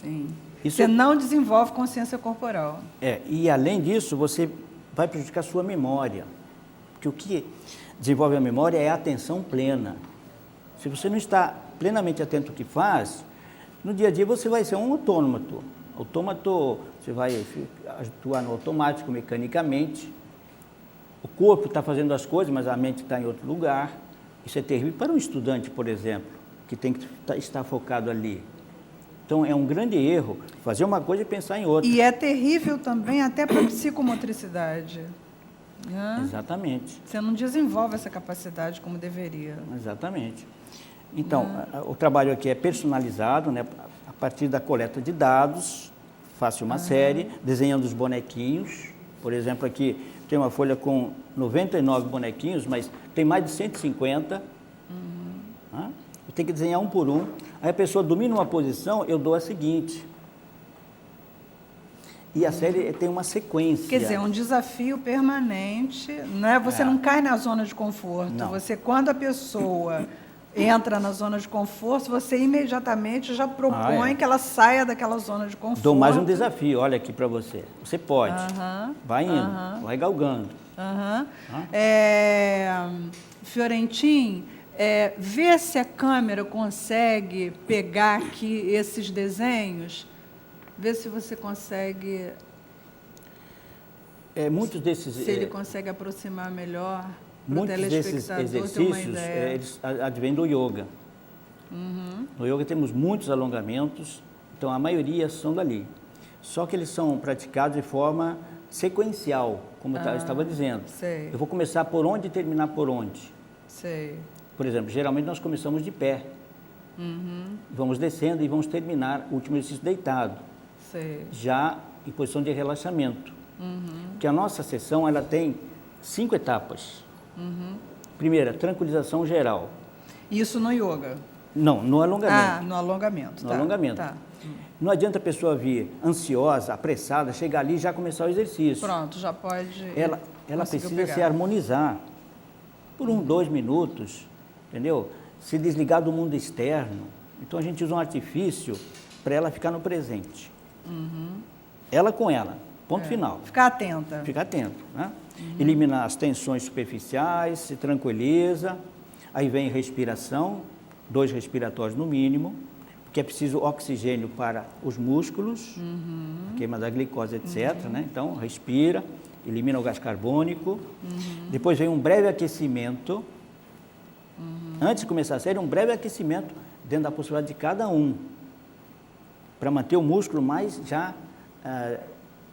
Sim. Isso... Você não desenvolve consciência corporal. E além disso, você vai prejudicar a sua memória. Porque o que desenvolve a memória é a atenção plena. Se você não está plenamente atento ao que faz, no dia a dia você vai ser um autômato. Autômato, você vai atuar no automático, mecanicamente. O corpo está fazendo as coisas, mas a mente está em outro lugar. Isso é terrível para um estudante, por exemplo, que tem que estar focado ali. Então, é um grande erro fazer uma coisa e pensar em outra. E é terrível também até para a psicomotricidade. Né? Exatamente. Você não desenvolve essa capacidade como deveria. Exatamente. Então, o trabalho aqui é personalizado, né? A partir da coleta de dados, faço uma série, desenhando os bonequinhos. Por exemplo, aqui tem uma folha com 99 bonequinhos, mas tem mais de 150. Né? Eu tenho que desenhar um por um. Aí a pessoa domina uma posição, eu dou a seguinte. E a série tem uma sequência. Quer dizer, é um desafio permanente, né? Você não cai na zona de conforto. Não. Você, quando a pessoa entra na zona de conforto, você imediatamente já propõe que ela saia daquela zona de conforto. Dou mais um desafio, olha aqui para você. Você pode. Vai indo, vai galgando. Fiorentin, vê se a câmera consegue pegar aqui esses desenhos. Vê se você consegue... muitos desses... Se ele consegue aproximar melhor para o muitos desses telespectador ter uma exercícios, ideia. eles advêm do yoga. No yoga temos muitos alongamentos, então a maioria são dali. Só que eles são praticados de forma sequencial, como eu estava dizendo. Sei. Eu vou começar por onde e terminar por onde. Sei. Por exemplo, geralmente nós começamos de pé. Vamos descendo e vamos terminar o último exercício deitado. Sei. Já em posição de relaxamento. Porque a nossa sessão ela tem 5 etapas. Primeira, tranquilização geral. Isso no yoga? Não, no alongamento. No alongamento. No alongamento. Tá. Não adianta a pessoa vir ansiosa, apressada, chegar ali e já começar o exercício. Pronto, já pode... Ela precisa se harmonizar por 2 minutos, entendeu? Se desligar do mundo externo. Então a gente usa um artifício para ela ficar no presente. Ela com ela, ponto final. Ficar atenta. Ficar atento, né? Elimina as tensões superficiais, se tranquiliza, aí vem respiração, 2 respiratórios no mínimo, porque é preciso oxigênio para os músculos, queima da glicose, etc. Né? Então, respira, elimina o gás carbônico, depois vem um breve aquecimento, antes de começar a série, um breve aquecimento dentro da possibilidade de cada um, para manter o músculo mais já...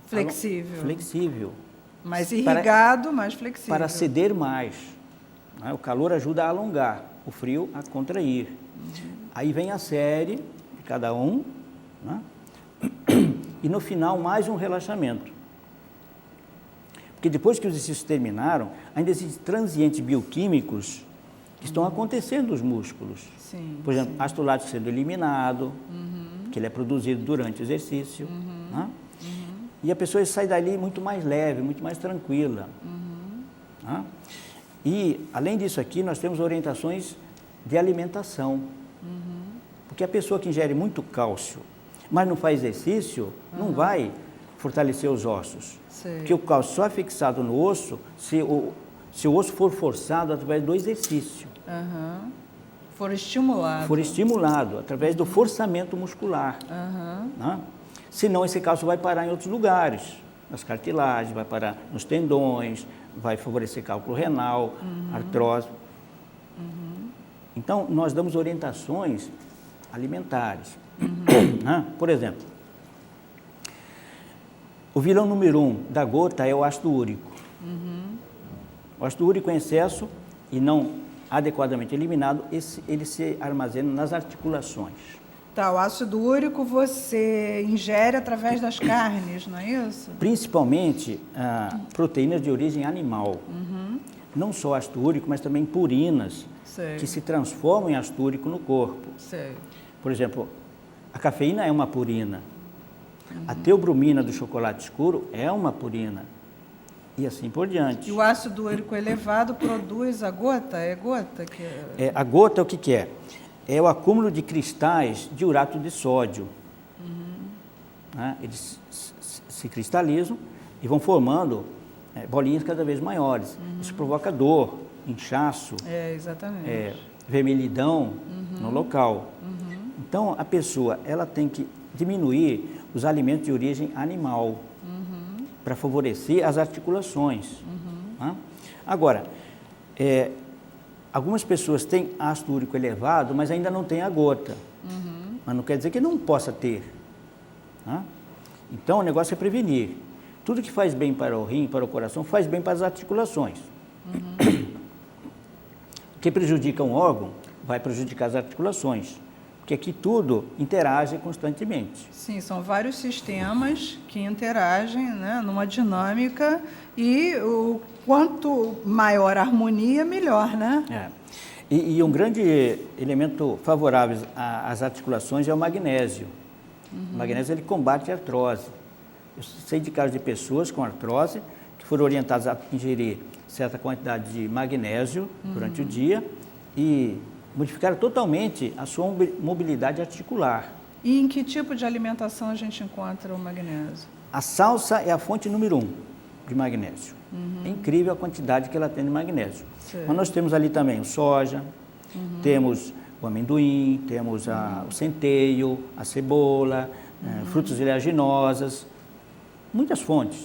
flexível. Mais irrigado, mais flexível. Para ceder mais. Né? O calor ajuda a alongar, o frio a contrair. Aí vem a série de cada um, né? E no final mais um relaxamento. Porque depois que os exercícios terminaram, ainda existem transientes bioquímicos que estão acontecendo nos músculos. Sim, por exemplo, ácido lático sendo eliminado, que ele é produzido durante o exercício. Né? E a pessoa sai dali muito mais leve, muito mais tranquila. Né? E, além disso aqui, nós temos orientações de alimentação. Porque a pessoa que ingere muito cálcio, mas não faz exercício, não vai fortalecer os ossos. Sei. Porque o cálcio só é fixado no osso se o osso for forçado através do exercício. For estimulado. For estimulado, através do forçamento muscular. Né? Senão esse cálcio vai parar em outros lugares, nas cartilagens, vai parar nos tendões, vai favorecer cálculo renal, artrose. Então, nós damos orientações alimentares. Por exemplo, o vilão número 1 da gota é o ácido úrico. O ácido úrico em excesso e não adequadamente eliminado, ele se armazena nas articulações. Tá, o ácido úrico você ingere através das carnes, não é isso? Principalmente proteínas de origem animal. Não só ácido úrico, mas também purinas, Sei. que se transformam em ácido úrico no corpo. Sei. Por exemplo, a cafeína é uma purina. A teobromina do chocolate escuro é uma purina. E assim por diante. E o ácido úrico elevado produz a gota? É gota que... A gota, o que é? É o acúmulo de cristais de urato de sódio. Eles se cristalizam e vão formando bolinhas cada vez maiores. Isso provoca dor, inchaço, exatamente. vermelhidão no local. Então, a pessoa ela tem que diminuir os alimentos de origem animal para favorecer as articulações. Agora, algumas pessoas têm ácido úrico elevado, mas ainda não têm a gota. Mas não quer dizer que não possa ter. Então, o negócio é prevenir. Tudo que faz bem para o rim, para o coração, faz bem para as articulações. O que prejudica um órgão, vai prejudicar as articulações. Porque aqui tudo interage constantemente. Sim, são vários sistemas que interagem, né, numa dinâmica e o quanto maior a harmonia, melhor, né? E um grande elemento favorável às articulações é o magnésio. O magnésio ele combate a artrose. Eu sei de casos de pessoas com artrose que foram orientadas a ingerir certa quantidade de magnésio durante o dia e modificaram totalmente a sua mobilidade articular. E em que tipo de alimentação a gente encontra o magnésio? A salsa é a fonte número 1 de magnésio. É incrível a quantidade que ela tem de magnésio. Mas nós temos ali também o soja, temos o amendoim, temos o centeio, a cebola, frutas oleaginosas, muitas fontes.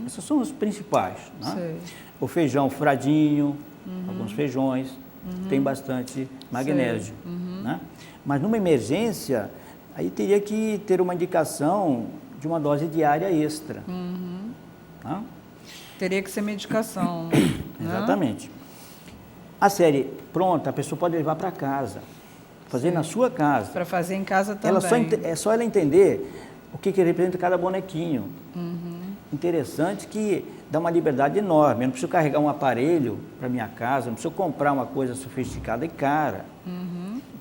Essas são as principais. Né? O feijão fradinho, alguns feijões, tem bastante magnésio. Né? Mas numa emergência, aí teria que ter uma indicação de uma dose diária extra. Tá? Teria que ser medicação. Exatamente. A série pronta, a pessoa pode levar para casa, fazer na sua casa. Para fazer em casa também. É só ela entender o que representa cada bonequinho. Interessante que dá uma liberdade enorme. Eu não preciso carregar um aparelho para minha casa, não preciso comprar uma coisa sofisticada e cara.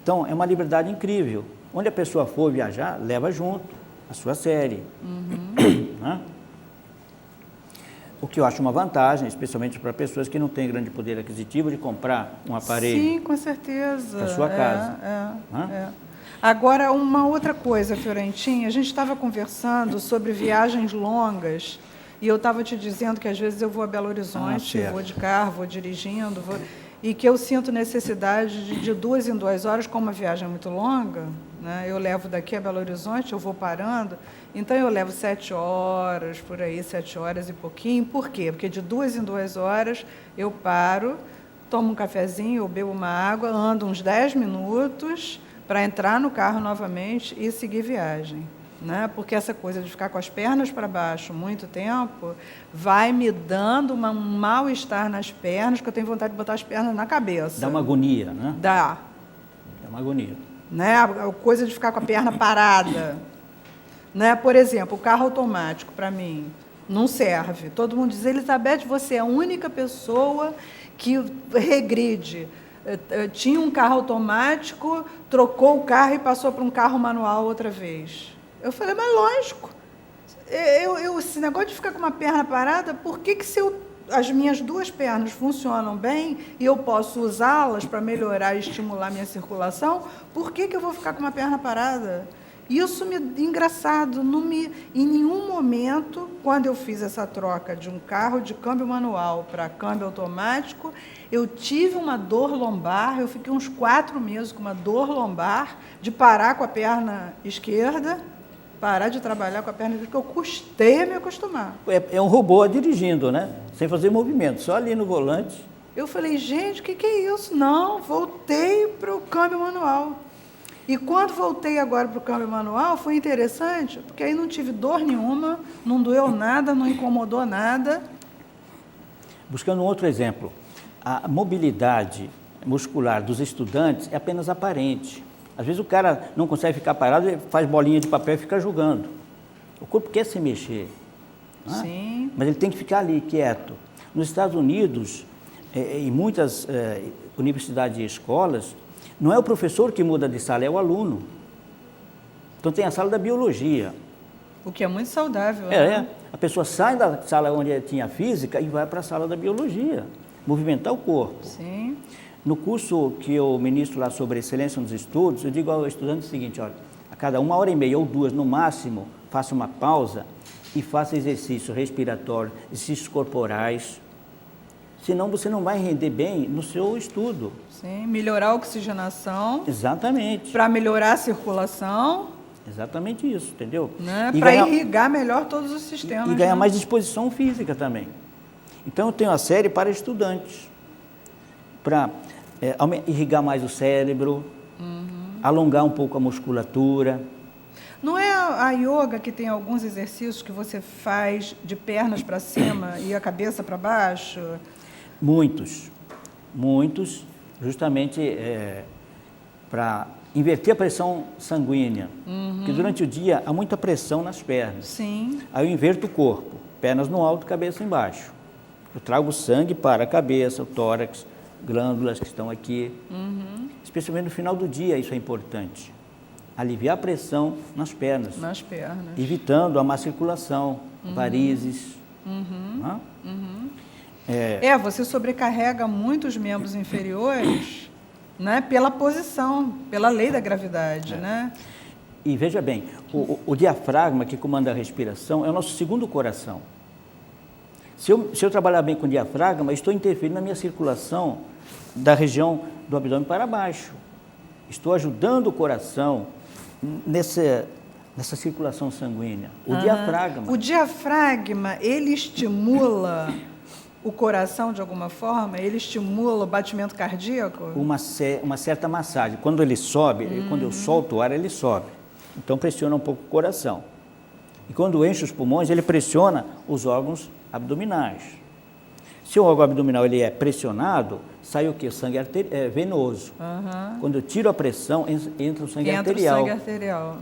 Então, é uma liberdade incrível. Onde a pessoa for viajar, leva junto a sua série. Né? O que eu acho uma vantagem, especialmente para pessoas que não têm grande poder aquisitivo de comprar um aparelho. Sim, com certeza. Para sua casa. Agora, uma outra coisa, Fiorentin, a gente estava conversando sobre viagens longas e eu estava te dizendo que às vezes eu vou a Belo Horizonte, vou de carro, vou dirigindo, e que eu sinto necessidade de 2 em 2 horas, como a viagem é muito longa, né? Eu levo daqui a Belo Horizonte, eu vou parando, então eu levo 7 horas, por aí, 7 horas e pouquinho. Por quê? Porque de 2 em 2 horas eu paro, tomo um cafezinho, eu bebo uma água, ando uns 10 minutos para entrar no carro novamente e seguir viagem. Né? Porque essa coisa de ficar com as pernas para baixo muito tempo vai me dando um mal-estar nas pernas, que eu tenho vontade de botar as pernas na cabeça. Dá uma agonia, né? Dá. É uma agonia. Né? A coisa de ficar com a perna parada. Né? Por exemplo, o carro automático, para mim, não serve. Todo mundo diz, Elizabeth, você é a única pessoa que regride. Tinha um carro automático, trocou o carro e passou para um carro manual outra vez. Eu falei, mas lógico, esse negócio de ficar com uma perna parada, por que se as minhas 2 pernas funcionam bem e eu posso usá-las para melhorar e estimular minha circulação, por que eu vou ficar com uma perna parada? Isso engraçado, em nenhum momento, quando eu fiz essa troca de um carro de câmbio manual para câmbio automático, eu tive uma dor lombar, eu fiquei uns 4 meses com uma dor lombar de parar com a perna esquerda, parar de trabalhar com a perna esquerda, porque eu custei a me acostumar. É um robô dirigindo, né? Sem fazer movimento, só ali no volante. Eu falei, gente, o que é isso? Não, voltei para o câmbio manual. E quando voltei agora para o câmbio manual, foi interessante, porque aí não tive dor nenhuma, não doeu nada, não incomodou nada. Buscando um outro exemplo, a mobilidade muscular dos estudantes é apenas aparente. Às vezes o cara não consegue ficar parado, ele faz bolinha de papel e fica jogando. O corpo quer se mexer, né? Sim. Mas ele tem que ficar ali, quieto. Nos Estados Unidos, em muitas universidades e escolas, não é o professor que muda de sala, é o aluno. Então tem a sala da biologia. O que é muito saudável. Né? A pessoa sai da sala onde tinha física e vai para a sala da biologia, movimentar o corpo. Sim. No curso que eu ministro lá sobre excelência nos estudos, eu digo ao estudante o seguinte, olha, a cada 1h30 ou 2 no máximo, faça uma pausa e faça exercício respiratório, exercícios corporais. Senão você não vai render bem no seu estudo. Sim, melhorar a oxigenação. Exatamente. Para melhorar a circulação. Exatamente isso, entendeu? Né? Para irrigar melhor todos os sistemas. E ganhar né? mais disposição física também. Então eu tenho a série para estudantes. Para irrigar mais o cérebro, alongar um pouco a musculatura. Não é a yoga que tem alguns exercícios que você faz de pernas para cima e a cabeça para baixo? Muitos, justamente para inverter a pressão sanguínea. Porque durante o dia há muita pressão nas pernas. Sim. Aí eu inverto o corpo, pernas no alto, cabeça embaixo. Eu trago o sangue para a cabeça, o tórax, glândulas que estão aqui. Especialmente no final do dia, isso é importante. Aliviar a pressão nas pernas. Nas pernas. Evitando a má circulação, varizes. Você sobrecarrega muito os membros inferiores, né, pela posição, pela lei da gravidade, né? E veja bem, o diafragma que comanda a respiração é o nosso segundo coração. Se eu trabalhar bem com o diafragma, estou interferindo na minha circulação da região do abdômen para baixo. Estou ajudando o coração nessa circulação sanguínea. O diafragma. O diafragma, ele estimula o coração de alguma forma? Ele estimula o batimento cardíaco? Uma certa massagem. Quando ele sobe, quando eu solto o ar, ele sobe. Então pressiona um pouco o coração. E quando enche os pulmões, ele pressiona os órgãos abdominais. Se o órgão abdominal ele é pressionado, sai o quê? O sangue venoso. Quando eu tiro a pressão, entra o sangue arterial. Entra o sangue arterial.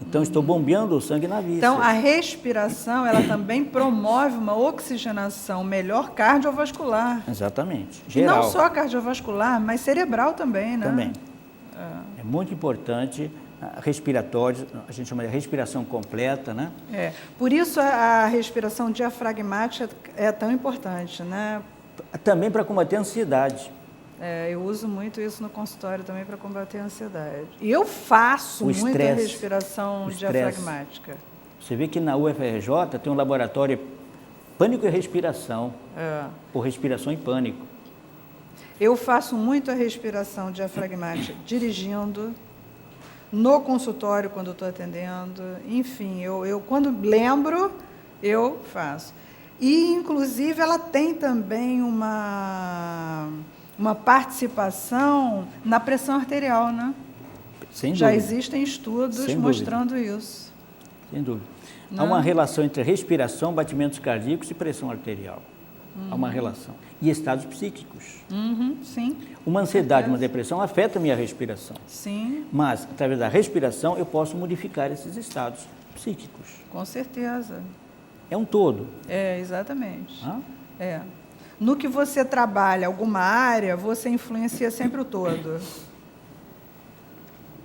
Então, estou bombeando o sangue na víscera. Então, a respiração, ela também promove uma oxigenação melhor cardiovascular. Exatamente. Geral. E não só cardiovascular, mas cerebral também, né? Também. É muito importante, respiratório, a gente chama de respiração completa, né? Por isso a respiração diafragmática é tão importante, né? Também para combater a ansiedade. Eu uso muito isso no consultório também para combater a ansiedade. E eu faço muita respiração diafragmática. Você vê que na UFRJ tem um laboratório pânico e respiração, por respiração em pânico. Eu faço muito a respiração diafragmática dirigindo, no consultório quando estou atendendo, enfim, eu quando lembro, eu faço. E, inclusive, ela tem também uma participação na pressão arterial, né? Sem dúvida. Já existem estudos mostrando isso. Sem dúvida. Há uma relação entre respiração, batimentos cardíacos e pressão arterial. Há uma relação. E estados psíquicos. Sim. Uma ansiedade, uma depressão afeta a minha respiração. Sim. Mas, através da respiração, eu posso modificar esses estados psíquicos. Com certeza. É um todo. Exatamente. No que você trabalha alguma área, você influencia sempre o todo.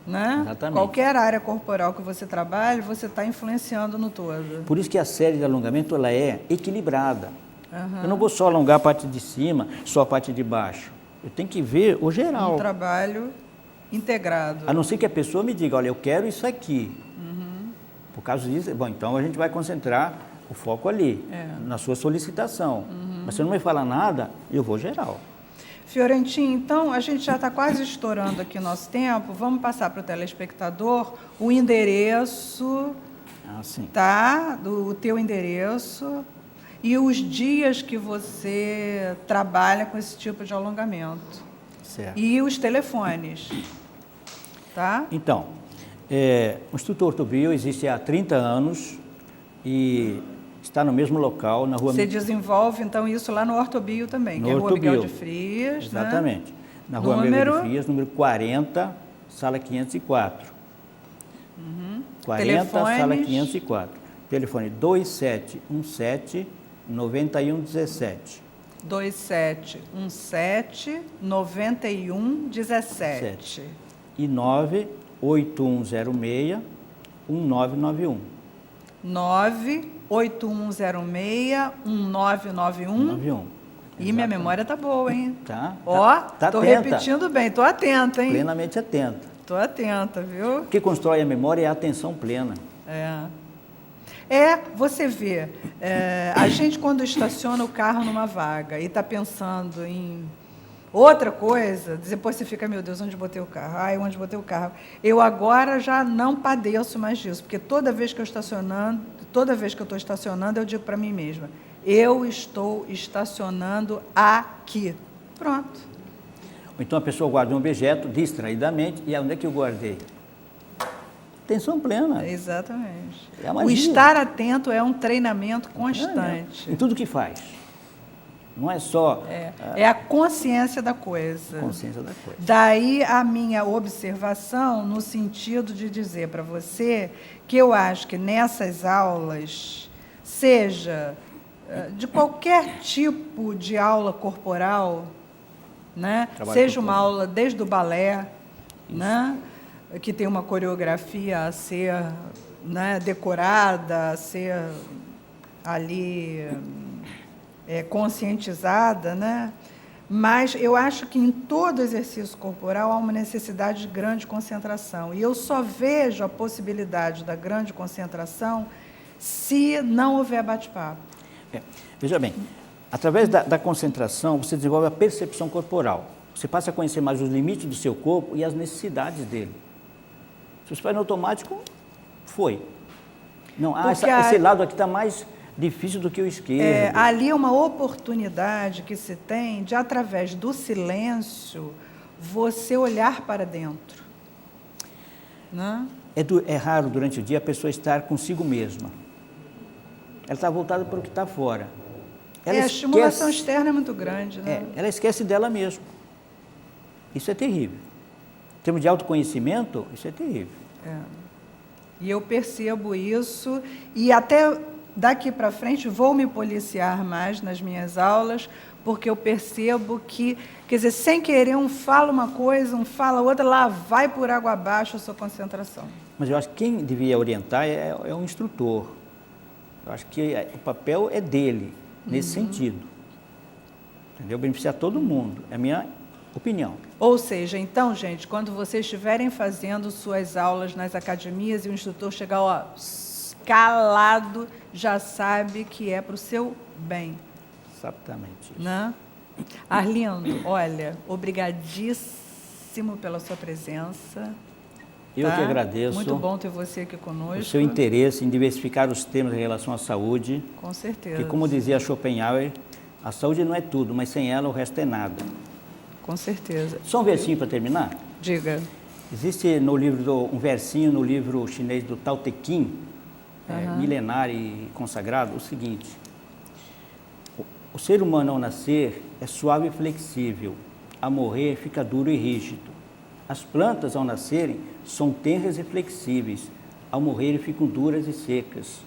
Né? Exatamente. Qualquer área corporal que você trabalhe, você está influenciando no todo. Por isso que a série de alongamento ela é equilibrada. Eu não vou só alongar a parte de cima, só a parte de baixo. Eu tenho que ver o geral. Um trabalho integrado. A não ser que a pessoa me diga, olha, eu quero isso aqui. Por causa disso, bom, então a gente vai concentrar o foco ali, na sua solicitação. Mas se não me fala nada, eu vou geral. Fiorentin, então, a gente já está quase estourando aqui o nosso tempo. Vamos passar para o telespectador o endereço, tá? O teu endereço e os dias que você trabalha com esse tipo de alongamento. Certo. E os telefones. tá? Então, o Instituto Ortobio existe há 30 anos e está no mesmo local, na rua... Você desenvolve, então, isso lá no Ortobio também, No que é a Rua Ortobio. Miguel de Frias, Exatamente. né? Na rua Número? Miguel de Frias, número 40, sala 504. 40, Telefones? sala 504. Telefone 2717-9117. 2717-9117. E 98106-1991. 98106-1991. 91. E minha memória tá boa, hein? Tá. Ó, tá tô atenta. repetindo bem, tô atenta, hein? Plenamente atenta. Tô atenta, viu? O que constrói a memória é a atenção plena. Você vê, a gente quando estaciona o carro numa vaga e está pensando em outra coisa, depois você fica, meu Deus, onde botei o carro? Ai, onde botei o carro? Eu agora já não padeço mais disso, porque toda vez que eu estou estacionando, eu digo para mim mesma, eu estou estacionando aqui. Pronto. Ou então a pessoa guarda um objeto distraidamente, e onde é que eu guardei? Atenção plena. Exatamente. É a O magia. estar atento é um treinamento constante. Em tudo que faz. Não é só É a consciência da coisa. a consciência da coisa. Daí a minha observação no sentido de dizer para você que eu acho que nessas aulas, seja de qualquer tipo de aula corporal, né? Trabalho Seja corporal. uma aula desde o balé, né? Que tem uma coreografia a ser, né, decorada, a ser ali conscientizada, né? Mas eu acho que em todo exercício corporal há uma necessidade de grande concentração. E eu só vejo a possibilidade da grande concentração se não houver bate-papo. Veja bem, através da concentração, você desenvolve a percepção corporal. Você passa a conhecer mais os limites do seu corpo e as necessidades dele. Se você faz no automático, foi. Não, esse lado aqui está mais difícil do que o esquerdo. Ali é uma oportunidade que se tem de, através do silêncio, você olhar para dentro. Né? É raro, durante o dia, a pessoa estar consigo mesma. Ela está voltada para o que está fora. A estimulação externa é muito grande. Né? Ela esquece dela mesma. Isso é terrível. Em termos de autoconhecimento, isso é terrível. E eu percebo isso, e até daqui para frente vou me policiar mais nas minhas aulas, porque eu percebo que, quer dizer, sem querer, um fala uma coisa, um fala outra, lá vai por água abaixo a sua concentração. Mas eu acho que quem devia orientar é um instrutor. Eu acho que o papel é dele, nesse sentido. Entendeu? Beneficiar todo mundo. É a minha opinião. Ou seja, então, gente, quando vocês estiverem fazendo suas aulas nas academias e o instrutor chegar, ó, calado, já sabe que é para o seu bem. Exatamente isso. Né? Arlindo, olha, obrigadíssimo pela sua presença. Eu que agradeço. Muito bom ter você aqui conosco. O seu interesse em diversificar os temas em relação à saúde. Com certeza. Porque, como dizia Schopenhauer, a saúde não é tudo, mas sem ela o resto é nada. Com certeza. Só um versinho para terminar? Diga. Existe no livro um versinho no livro chinês do Tao Te Ching, milenário e consagrado, o seguinte: o ser humano ao nascer é suave e flexível, a morrer fica duro e rígido. As plantas ao nascerem são tenras e flexíveis, ao morrerem ficam duras e secas.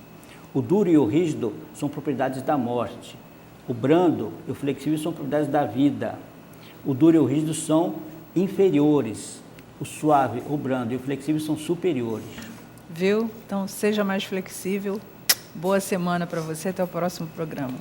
O duro e o rígido são propriedades da morte. O brando e o flexível são propriedades da vida. O duro e o rígido são inferiores. O suave, o brando e o flexível são superiores. Viu? Então, seja mais flexível. Boa semana para você. Até o próximo programa.